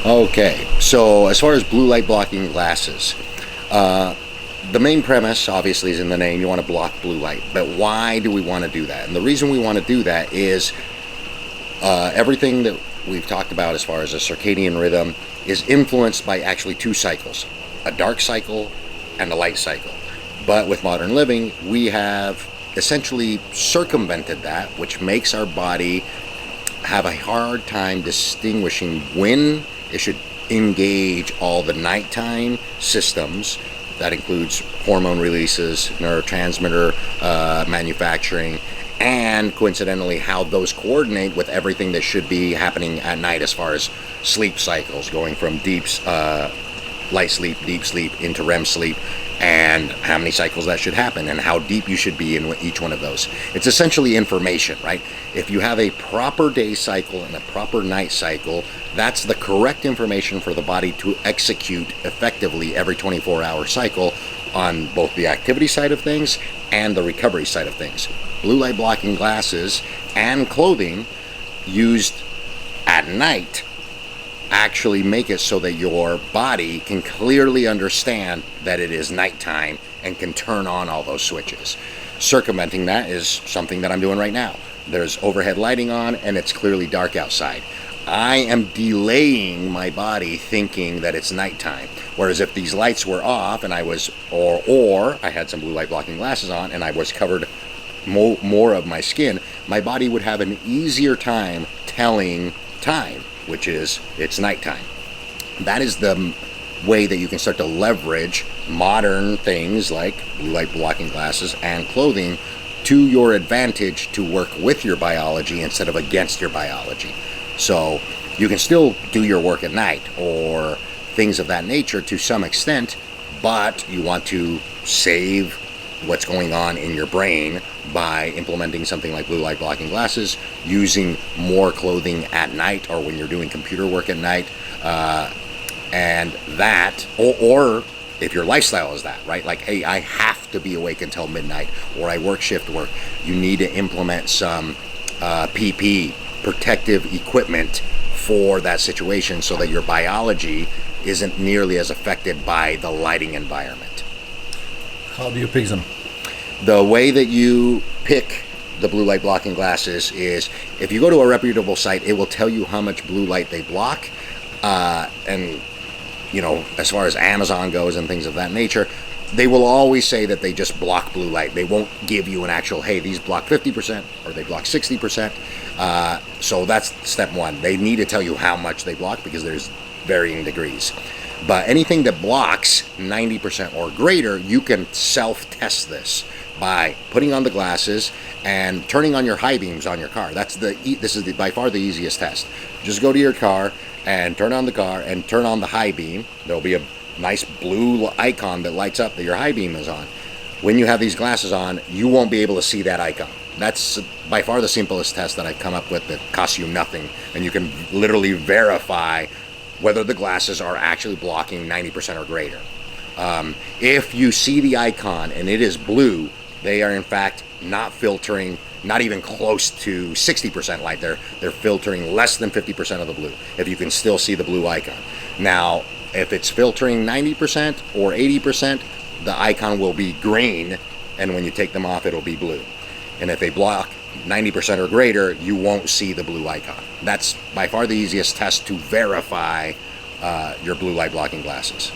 Okay, so as far as blue light blocking glasses, the main premise obviously is in the name. You want to block blue light, but why do we want to do that? And the reason we want to do that is everything that we've talked about as far as a circadian rhythm is influenced by actually two cycles, a dark cycle and a light cycle. But with modern living, we have essentially circumvented that, which makes our body have a hard time distinguishing when it should engage all the nighttime systems. That includes hormone releases, neurotransmitter manufacturing, and coincidentally how those coordinate with everything that should be happening at night as far as sleep cycles, going from light sleep, deep sleep into REM sleep, and how many cycles that should happen and how deep you should be in each one of those. It's essentially information, right? If you have a proper day cycle and a proper night cycle, that's the correct information for the body to execute effectively every 24-hour cycle on both the activity side of things and the recovery side of things. Blue light blocking glasses and clothing used at night actually make it so that your body can clearly understand that it is nighttime and can turn on all those switches. Circumventing that is something that I'm doing right now. There's overhead lighting on and it's clearly dark outside. I am delaying my body thinking that it's nighttime. Whereas if these lights were off and I was, or I had some blue light blocking glasses on and I was covered more of my skin, my body would have an easier time telling time, which is it's nighttime. That is the way that you can start to leverage modern things like blue light blocking glasses and clothing to your advantage to work with your biology instead of against your biology. So you can still do your work at night or things of that nature to some extent, but you want to save what's going on in your brain by implementing something like blue light blocking glasses, using more clothing at night or when you're doing computer work at night, and that, or if your lifestyle is that, right? Like, hey, I have to be awake until midnight, or I work shift work, you need to implement some PP, protective equipment for that situation so that your biology isn't nearly as affected by the lighting environment. How do you pick them? The way that you pick the blue light blocking glasses is if you go to a reputable site, it will tell you how much blue light they block. And, you know, as far as Amazon goes and things of that nature, they will always say that they just block blue light. They won't give you an actual, hey, these block 50% or they block 60%. So that's step one. They need to tell you how much they block because there's varying degrees. But anything that blocks 90% or greater, you can self-test this by putting on the glasses and turning on your high beams on your car. This is by far the easiest test. Just go to your car and turn on the car and turn on the high beam. There'll be a nice blue icon that lights up that your high beam is on. When you have these glasses on, you won't be able to see that icon. That's by far the simplest test that I've come up with that costs you nothing, and you can literally verify whether the glasses are actually blocking 90% or greater. If you see the icon and it is blue, they are in fact not filtering, not even close to 60% light. They're filtering less than 50% of the blue, if you can still see the blue icon. Now, if it's filtering 90% or 80%, the icon will be green, and when you take them off, it'll be blue. And if they block 90% or greater, you won't see the blue icon. That's by far the easiest test to verify your blue light blocking glasses.